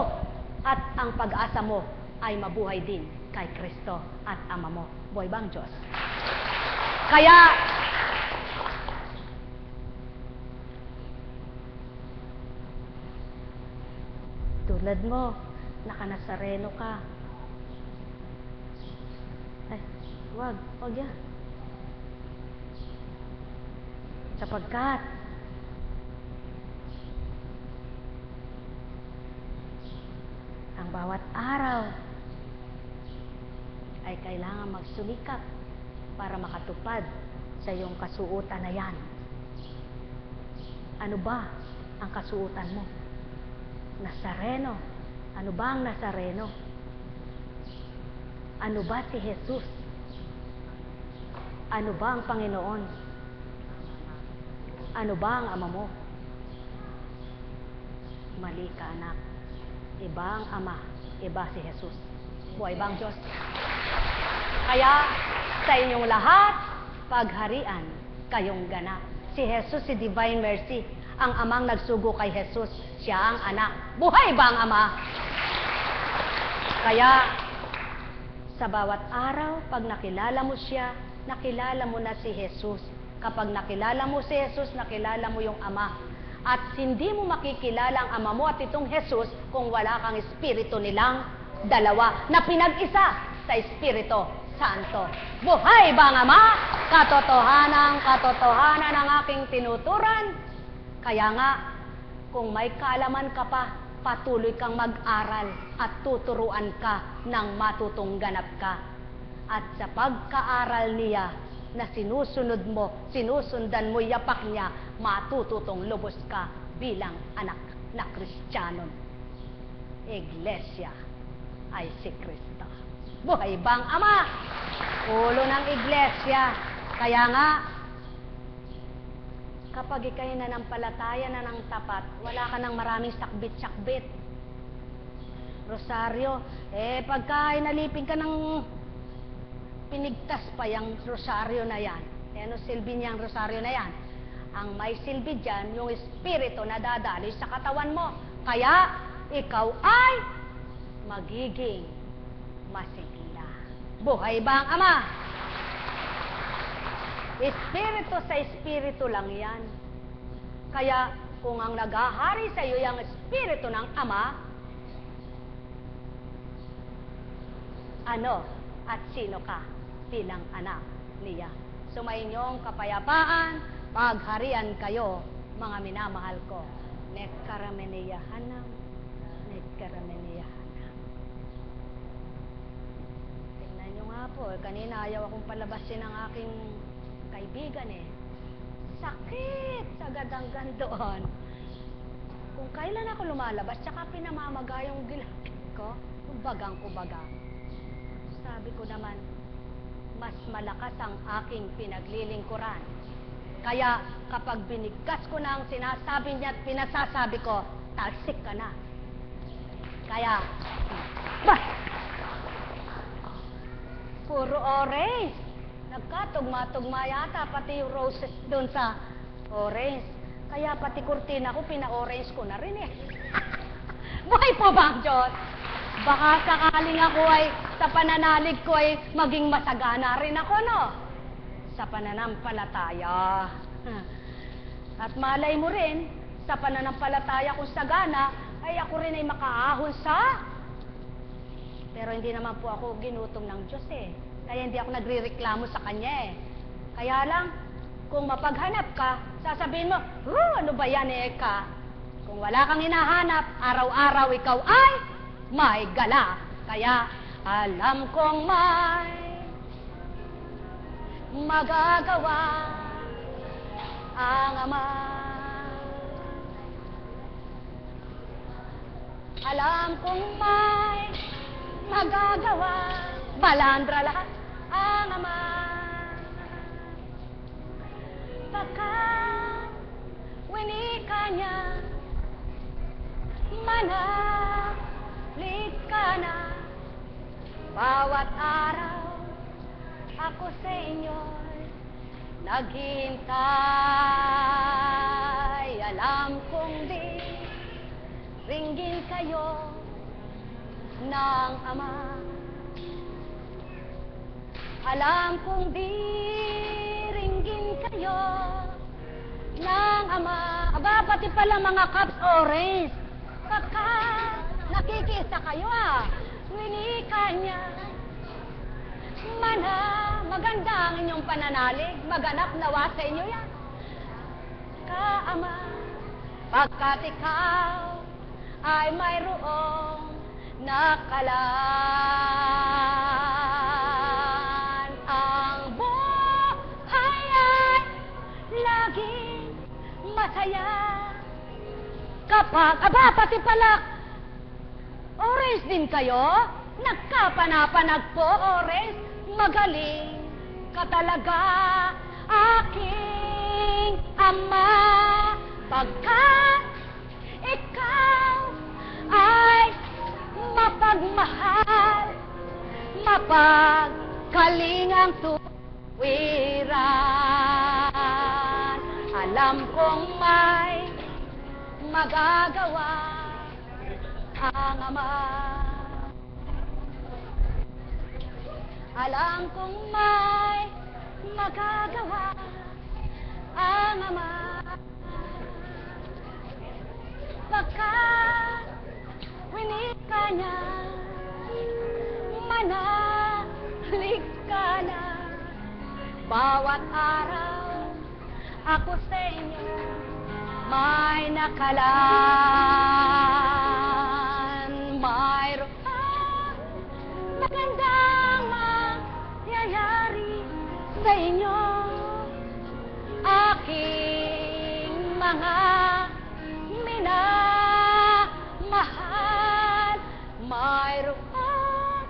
at ang pag-asa mo ay mabuhay din kay Kristo at Ama mo. Buhay bang Diyos? Kaya, tulad mo, naka-Nazareno ka. Ay, wag yan. Sapagkat ang bawat araw ay kailangan magsumikap para makatupad sa iyong kasuotan na yan. Ano ba ang kasuotan mo? Nazareno. Ano ba ang Nazareno? Ano ba si Jesus? Ano ba ang Panginoon? Ano ba ang Ama mo? Mali ka, anak. Iba ang Ama, iba si Jesus. Buhay bang Diyos? Kaya sa inyong lahat, pagharian kayong ganap. Si Jesus, si Divine Mercy, ang Amang nagsugo kay Jesus, siya ang anak. Buhay ba ang Ama? Kaya sa bawat araw, pag nakilala mo siya, nakilala mo na si Jesus. Kapag nakilala mo si Jesus, nakilala mo yung Ama. At hindi mo makikilala ang Ama mo at itong Jesus kung wala kang Espiritu nilang dalawa na pinag-isa sa Espiritu Santo. Buhay ba ang Ama? Katotohanan ng aking tinuturan. Kaya nga, kung may kaalaman ka pa, patuloy kang mag-aral at tuturuan ka ng matutong ganap ka. At sa pagkaaral niya, na sinusunod mo, sinusundan mo, yapak niya, matututong lubos ka bilang anak na Kristiyano. Iglesia ay si Kristo. Buhay bang Ama? Ulo ng iglesia. Kaya nga, kapag ikay nanampalataya na ng tapat, wala ka ng maraming sakbit-sakbit. Rosaryo, pagka nalipin ka ng pinigtas pa yung rosaryo na yan. Ano silbi niyang rosaryo na yan? Ang may silbi dyan, yung espiritu na dadaloy sa katawan mo. Kaya, ikaw ay magiging masigla. Buhay ba ang Ama? Espiritu sa espiritu lang yan. Kaya, kung ang naghahari sa iyo yung espiritu ng Ama, ano at sino ka bilang anak niya. Sumainyong kapayapaan, pagharian kayo, mga minamahal ko. Nekkarameniyahanam, nekkarameniyahanam. Tingnan nyo nga nga po, kanina ayaw akong palabasin ng aking kaibigan eh. Sakit sa gadanggan doon. Kung kailan ako lumalabas, tsaka pinamamaga yung gilakid ko, bagang-kubaga. Sabi ko naman, mas malakas ang aking pinaglilingkuran. Kaya kapag binigkas ko na ang sinasabi niya at pinasasabi ko, talsik ka na. Kaya, puro orange. Nagkatugma-tugma yata, pati yung roses doon sa orange. Kaya pati kurtina ko, pina-orange ko na rin eh. Buhay po ba ang Diyos? Baka sakaling ako ay, sa pananalig ko ay maging masagana rin ako, no? Sa pananampalataya. At malay mo rin, sa pananampalataya kung sagana, ay ako rin ay makaahon sa. Pero hindi naman po ako ginutom ng Diyos eh. Kaya hindi ako nagrereklamo sa Kanya eh. Kaya lang, kung mapaghanap ka, sasabihin mo, ano ba yan eh ka? Kung wala kang hinahanap, araw-araw ikaw ay may gala. Kaya alam kong may magagawa ang Ama. Alam kong may magagawa, balandra lahat ang Ama. Pagkat winika niya, manalig ka na. Bawat araw ako sa inyo'y naghihintay. Alam kong di ringgin kayo ng Ama. Alam kong di ringgin kayo ng Ama. Aba, pati pala mga cups orange. Kaka, nakikisa kayo ah. Winika niya. Mana, maganda ang inyong pananalig. Maganap nawa sa inyo yan. Ka-Ama, pagkat ikaw ay mayroong nakalaan. Ang buhay ay laging masaya. Kapag, aba, pati pala, orange din kayo? Nagkapanapanag po, orange. Magaling ka talaga, aking Ama. Pagkat ikaw ay mapagmahal, mapagkalingang tuwiran. Alam kong may magagawa ang Ama. Alam kong may magagawa ang Ama. Pagkat winika niya, manalig ka na. Bawat araw ako sa inyo may nakalaan. Mayroon magandang mangyayari sa inyo, aking mga minamahal. Mayroon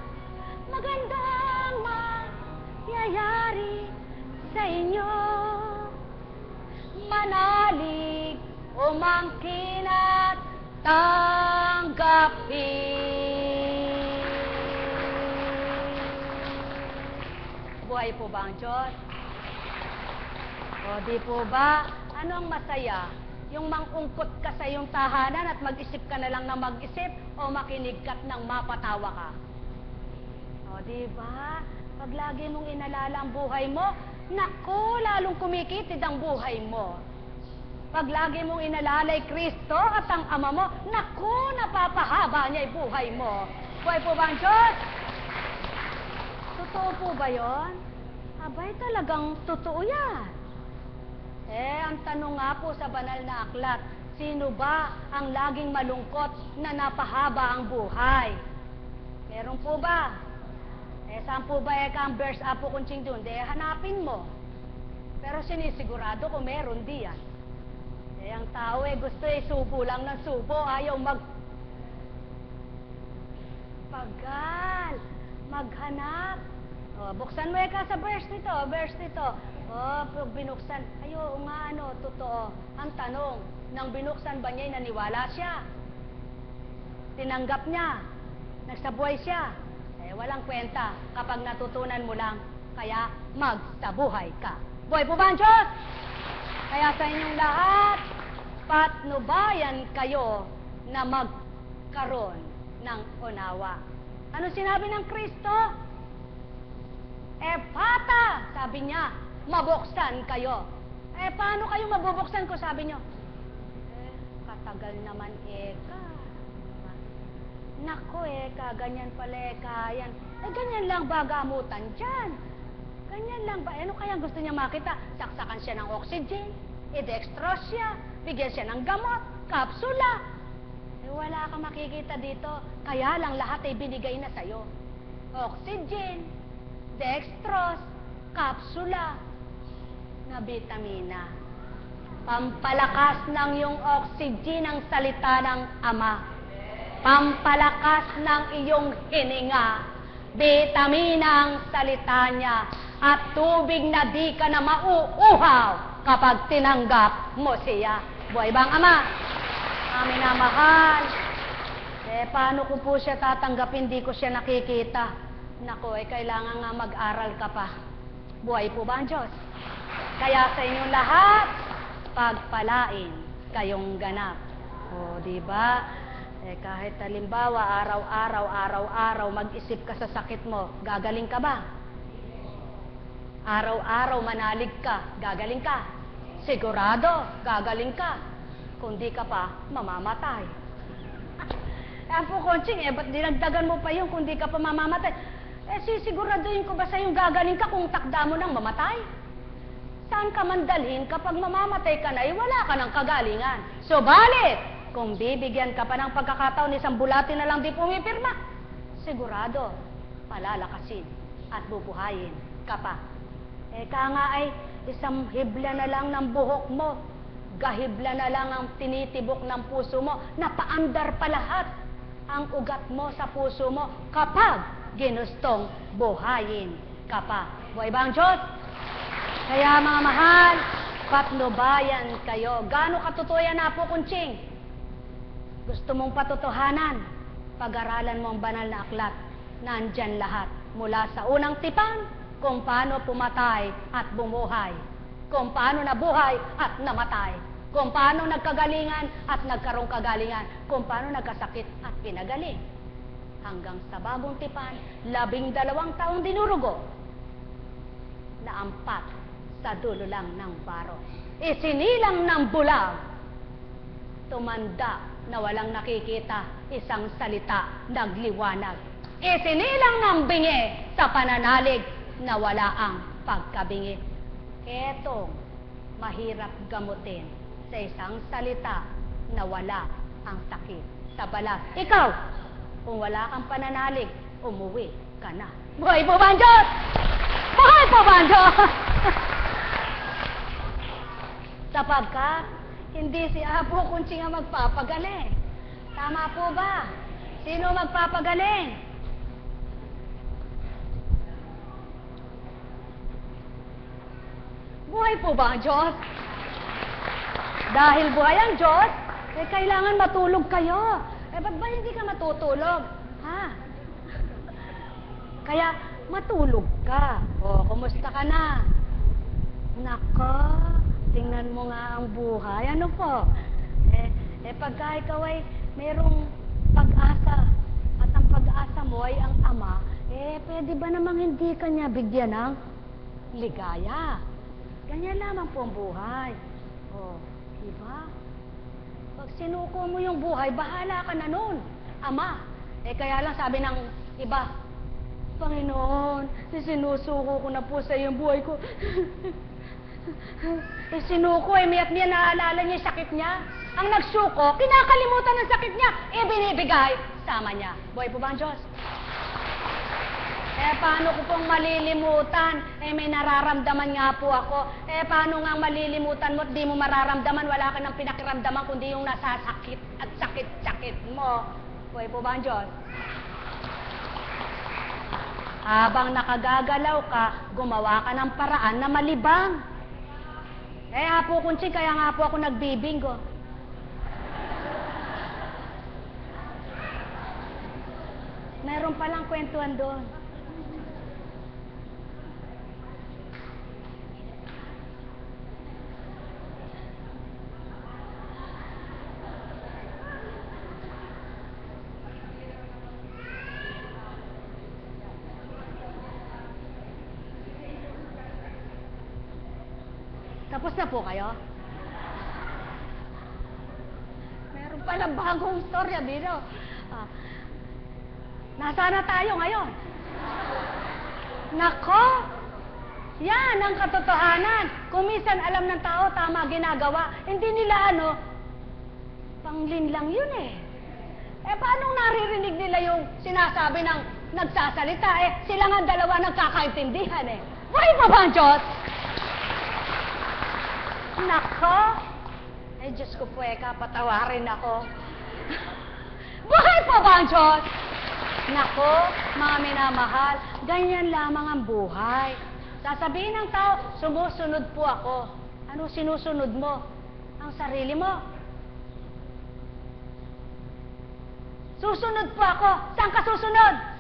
magandang mangyayari sa inyo. Manalig, umangkin at tanggapin. Buhay po ba ang Diyos? O di po ba? Ano ang masaya? Yung mangungkot ka sa iyong tahanan at mag-isip ka na lang na mag-isip o makinig ka't nang mapatawa ka? O di ba? Pag lagi mong inalala ang buhay mo, naku, lalong kumikitid ang buhay mo. Pag lagi mong inalalay Kristo at ang Ama mo, naku, napapahaba niya yung buhay mo. Buhay po ba ang Diyos? Totoo po ba yun? Abay, talagang totoo yan. Ang tanong nga po sa banal na aklat, sino ba ang laging malungkot na napahaba ang buhay? Meron po ba? Saan po ba ang verse Apo Kunching dun? Hanapin mo. Pero sinisigurado ko meron diyan. Ang tao gusto subo lang ng subo, ayaw maghanap. Buksan mo sa verse nito. Pag binuksan, totoo. Ang tanong, nang binuksan ba niya, naniwala siya? Tinanggap niya? Nagsabuhay siya? Walang kwenta kapag natutunan mo lang, kaya magsabuhay ka. Buhay po ba ang Diyos? Kaya sa inyong lahat, patnubayan kayo na magkaroon ng unawa. Ano sinabi ng Kristo? Epata, sabi niya, mabuksan kayo. Paano kayo mabubuksan ko, sabi niyo? Katagal naman, Nako, ganyan pala, yan. Ganyan lang ba gamutan dyan? Ganyan lang ba? Ano kaya gusto niya makita? Saksakan siya ng oxygen, i-dextrose siya, bigyan siya ng gamot, kapsula. Wala kang makikita dito. Kaya lang lahat ay binigay na sa'yo. Oxygen, dextrose, kapsula, na vitamina. Pampalakas ng iyong oxygen ang salita ng Ama. Pampalakas ng iyong hininga, vitamina ang salita niya, at tubig na di ka na mauuhaw kapag tinanggap mo siya. Buhay bang Ama? Amin na mahal. Paano ko po siya tatanggapin? Di ko siya nakikita. Nako, kailangan nga mag-aral ka pa. Buhay po ba ang Diyos? Kaya sa inyong lahat, pagpalain kayong ganap. Di ba? Kahit halimbawa, araw-araw mag-isip ka sa sakit mo, gagaling ka ba? Araw-araw manalig ka, gagaling ka? Sigurado, gagaling ka. Kung di ka pa, mamamatay. Apo Kunching, ba't dinagdagan mo pa yun kung di ka pa mamamatay? Sisiguraduhin ko ba sa'yong gagaling ka kung takda mo nang mamatay? Saan ka man dalhin kapag mamamatay ka na, wala ka ng kagalingan. Subalit, kung bibigyan ka pa ng pagkakataon, isang bulati na lang di pumipirma, sigurado, palalakasin at bubuhayin ka pa. Kaya nga ay isang hibla na lang ng buhok mo, gahibla na lang ang tinitibok ng puso mo, napaandar pa lahat ang ugat mo sa puso mo kapag ginustong buhayin ka pa. Buhay ba ang Diyos? Kaya mga mahal, patnubayan kayo. Gaano katotoo yan, Apo Kunching? Gusto mong patotohanan? Pag-aralan mo ang banal na aklat. Nandyan lahat. Mula sa unang tipan, kung paano pumatay at bumuhay. Kung paano nabuhay at namatay. Kung paano nagkagalingan at nagkaroong kagalingan. Kung paano nagkasakit at pinagaling. Hanggang sa bagong tipan, 12 taong dinurugo. Naampat sa dulo lang ng baro. Isinilang ng bulag. Tumanda na walang nakikita, isang salita nagliwanag. Isinilang ng bingi sa pananalig na wala ang pagkabingi. Etong mahirap gamutin sa isang salita na wala ang sakit sa balat. Ikaw, kung wala kang pananalig, umuwi ka na. Buhay po ba ang Diyos? Buhay po ba ang Diyos? Sapagkat, hindi si Apo Kunching ang magpapagaling. Tama po ba? Sino magpapagaling? Buhay po ba ang Diyos? Dahil buhay ang Diyos, kailangan matulog kayo. Ba't ba hindi ka matutulog? Ha? Kaya, matulog ka. Kumusta ka na? Nako, tingnan mo nga ang buhay. Ano po? Pagka ikaw ay mayroong pag-asa at ang pag-asa mo ay ang Ama, pwede ba namang hindi ka niya bigyan ng ligaya? Ganyan lamang po ang buhay. Diba? Pag sinuko mo yung buhay, bahala ka na nun, Ama. Kaya lang sabi ng iba, Panginoon, sinusuko ko na po sa iyong buhay ko. Sinuko, miya't-miya naalala niya yung sakit niya. Ang nagsuko, kinakalimutan ng sakit niya, binibigay, sama niya. Buhay po ba ang Diyos? paano ko pong malilimutan? May nararamdaman nga po ako. Paano nga malilimutan mo at di mo mararamdaman? Wala ka ng pinakiramdaman kundi yung nasasakit at sakit-sakit mo. Buhay po ba ang Diyos? Habang nakagagalaw ka, gumawa ka ng paraan na malibang. Apo Kunching, kaya nga po ako nagbibingo. Meron palang kwentuhan doon. Tapos na po kayo? Meron palang bagong storya dito. Nasaan na tayo ngayon? Nako! Yan ang katotohanan. Kung minsan alam ng tao, tama ginagawa. Hindi nila panglinlang yun eh. Paano naririnig nila yung sinasabi ng nagsasalita? Sila nga dalawa nagkakaintindihan eh. Buhay pa ba ang Diyos? Nako! Diyos ko po patawarin ako. Buhay pa ba ang Diyos? Nako, mga minamahal, ganyan lamang ang buhay. Sasabihin ng tao, sumusunod po ako. Ano sinusunod mo? Ang sarili mo. Susunod po ako. Saan ka susunod?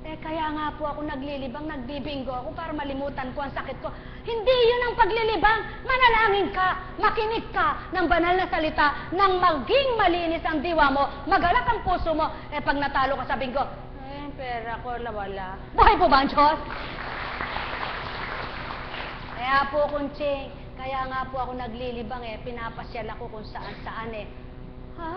Kaya nga po ako naglilibang, nagbibingo ako para malimutan ko ang sakit ko. Hindi yun ang paglilibang. Manalangin ka, makinig ka ng banal na salita, nang maging malinis ang diwa mo, magalak ang puso mo. Pag natalo ka sa bingo, pera ko wala. Buhay po ba ang Diyos? Kaya po, Kunching, kaya nga po ako naglilibang pinapasyal ako kung saan-saan Ha?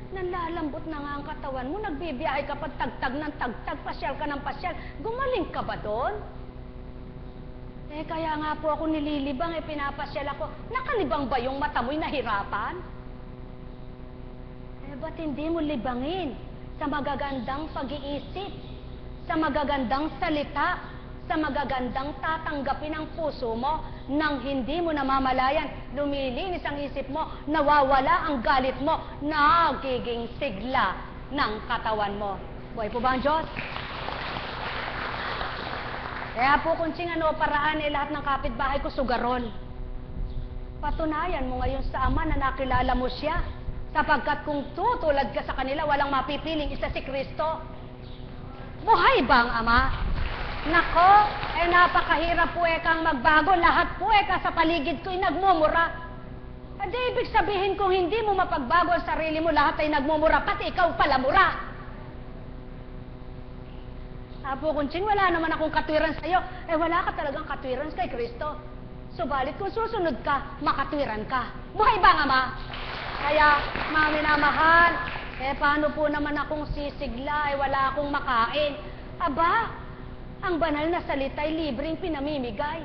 Nalalambot na nga ang katawan mo, nagbibiyahe ka pa tagtag ng tagtag, pasyal ka ng pasyal. Gumaling ka ba doon? Kaya nga po ako nililibang, pinapasyal ako. Nakalibang ba yung mata mo'y nahirapan? Ba't hindi mo libangin sa magagandang pag-iisip, sa magagandang salita, sa magagandang tatanggapin ang puso mo, nang hindi mo namamalayan, lumilinis ang isip mo, nawawala ang galit mo, nagiging sigla ng katawan mo. Buhay po ba ang Diyos? Kaya po, Kunching, paraan lahat ng kapitbahay ko sugarol. Patunayan mo ngayon sa Ama na nakilala mo siya, sapagkat kung tutulad ka sa kanila, walang mapipiling isa si Kristo. Buhay ba ang Ama? Nako, napakahirap po kang magbago. Lahat po ka sa paligid ko'y nagmumura. Ibig sabihin kung hindi mo mapagbago ang sarili mo, lahat ay nagmumura, pati ikaw pala mura. Apo Kunching, wala naman akong katwiran sa'yo. Wala ka talagang katwiran kay Kristo. Subalit kung susunod ka, makatwiran ka. Buhay ba, Ama? Kaya, mga minamahal, paano po naman akong sisigla, wala akong makain. Aba, ang banal na salita ay libreng pinamimigay.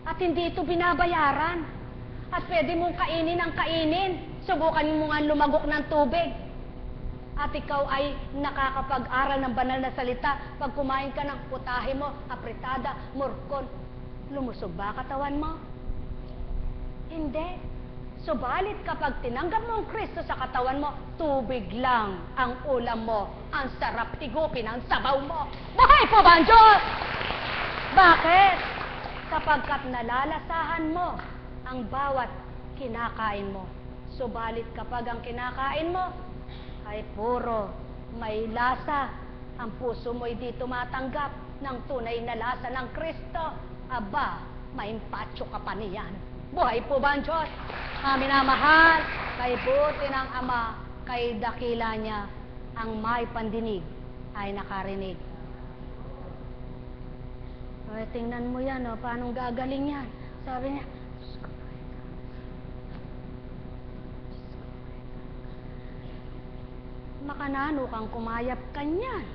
At hindi ito binabayaran. At pwede mong kainin ang kainin. Subukan mo nga lumagok ng tubig. At ikaw ay nakakapag-aral ng banal na salita. Pag kumain ka ng putahe mo, apritada, murkon, lumusog ba katawan mo? Hindi. Subalit kapag tinanggap mo ang Kristo sa katawan mo, tubig lang ang ulam mo. Ang sarap tigupin ang sabaw mo. Buhay po ba ang Diyos? Bakit? Sapagkat nalalasahan mo ang bawat kinakain mo. Subalit kapag ang kinakain mo ay puro may lasa, ang puso mo hindi tumatanggap ng tunay na lasa ng Kristo, aba, maimpatyo ka pa niyan. Buhay po ba ang Diyos? Minamahal, kay buti ng Ama, kay dakila niya, ang may pandinig ay nakarinig. Tingnan mo yan, paanong gagaling yan? Sabi niya, makanano kang kumayap kanyan.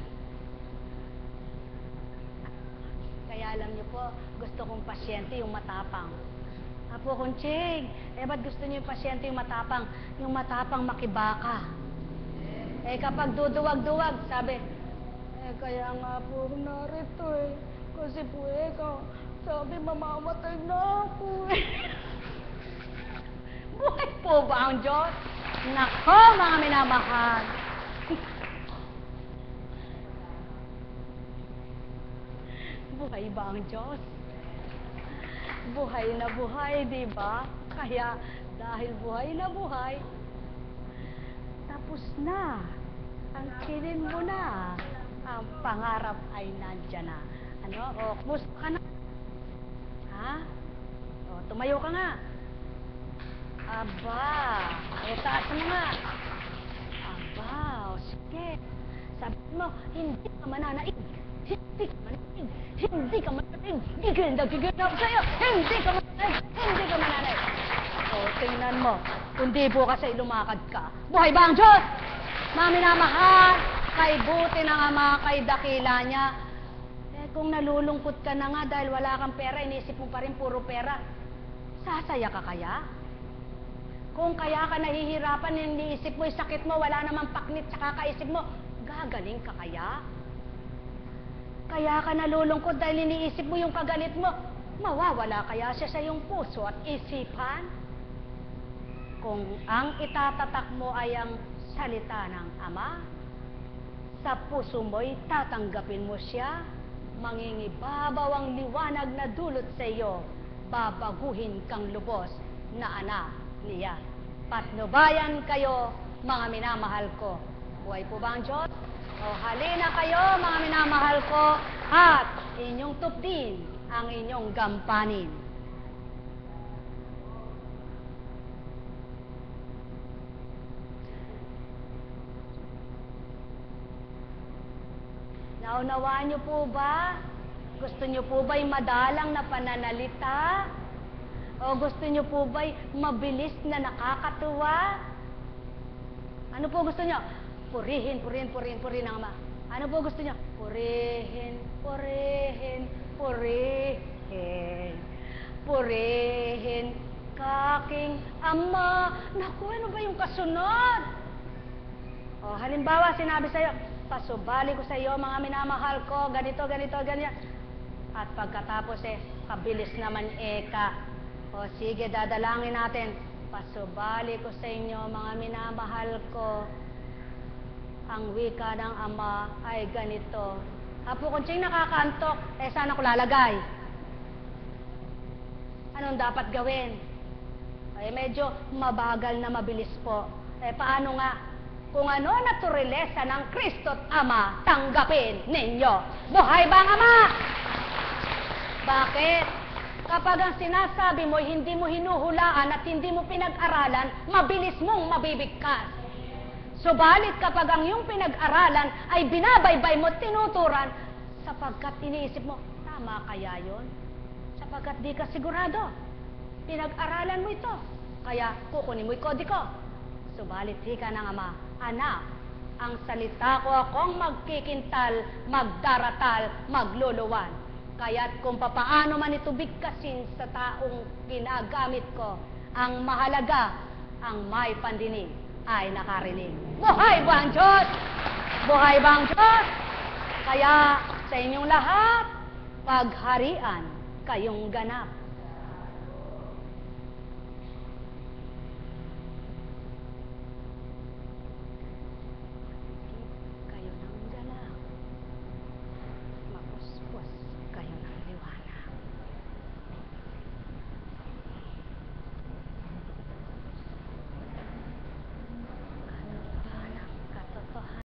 Kaya alam niyo po, gusto kong pasyente yung matapang. Apo Kunching, ba't gusto niyo yung pasyente yung matapang? Yung matapang makibaka. Kapag duduwag-duwag, sabi, kaya nga po ako narito eh. Kasi po sabi mamamatay na ako eh. Buhay po ba ang Diyos? Nako, mga minamahal. Buhay ba ang Diyos? Buhay na buhay, di ba? Kaya, dahil buhay na buhay, tapos na. Angkinin mo na. Ang pangarap ay nandyan na. Ano? O, kumusta ka na? Ha? O, tumayo ka nga. Aba. O, taas mo nga. Aba. O, sige. Sabi mo, hindi ka mananaig. Hindi ka mananaig. Hindi ka mananaig. Gigindag sa'yo. Hindi ka mananaig. Hindi ka mananaig. O, tingnan mo. Kundi po kasi lumakad ka. Buhay ba ang Diyos? Mga minamahal, kay buti na nga mga kay dakila niya. Kung nalulungkot ka na nga dahil wala kang pera, inisip mo pa rin puro pera, sasaya ka kaya? Kung kaya ka nahihirapan, iniisip mo yung sakit mo, wala namang paknit sa kakaisip mo, gagaling ka kaya? Kaya ka nalulungkot dahil iniisip mo yung kagalit mo, mawawala kaya siya sa iyong puso at isipan? Kung ang itatatak mo ay ang salita ng Ama, sa puso mo'y tatanggapin mo siya, mangingibabaw ang liwanag na dulot sa iyo, babaguhin kang lubos na anak niya. Patnubayan kayo, mga minamahal ko. Buhay po ba ang Diyos? O halina kayo, mga minamahal ko, at inyong tupdin ang inyong gampanin. Naunawaan niyo po ba? Gusto niyo po ba'y madalang na pananalita? O gusto niyo po ba'y mabilis na nakakatuwa? Ano po gusto niyo? Purihin, purihin, purihin, purihin ang Ama. Ano po gusto niyo? Purihin, purihin, purihin. Purihin, kaking Ama. Naku, ano ba yung kasunod? O halimbawa, sinabi sa'yo, pasubali ko sa iyo, mga minamahal ko, ganito, ganito, ganyan. At pagkatapos kabilis naman eka. O sige, dadalangin natin. Pasubali ko sa inyo, mga minamahal ko. Ang wika ng Ama ay ganito. Apo Kunching nakakantok, saan ako lalagay? Anong dapat gawin? Medyo mabagal na mabilis po. Paano nga? Kung ano naturalesa ng Kristo't Ama, tanggapin ninyo. Buhay ba ang Ama? Bakit? Kapag ang sinasabi mo, hindi mo hinuhulaan at hindi mo pinag-aralan, mabilis mong mabibigkas. Subalit kapag ang iyong pinag-aralan ay binabaybay mo, tinuturan, sapagkat iniisip mo, tama kaya yon? Sapagkat di ka sigurado. Pinag-aralan mo ito. Kaya kukunin mo yung kodiko. Subalit hika ng Ama, anak, ang salita ko akong magkikintal, magdaratal, magluluwan. Kaya't kung papaano man ito bigkasin sa taong ginagamit ko, ang mahalaga, ang may pandinig ay nakarinig. Buhay ba ang Diyos? Buhay ba ang Diyos? Kaya sa inyong lahat, pagharian kayong ganap.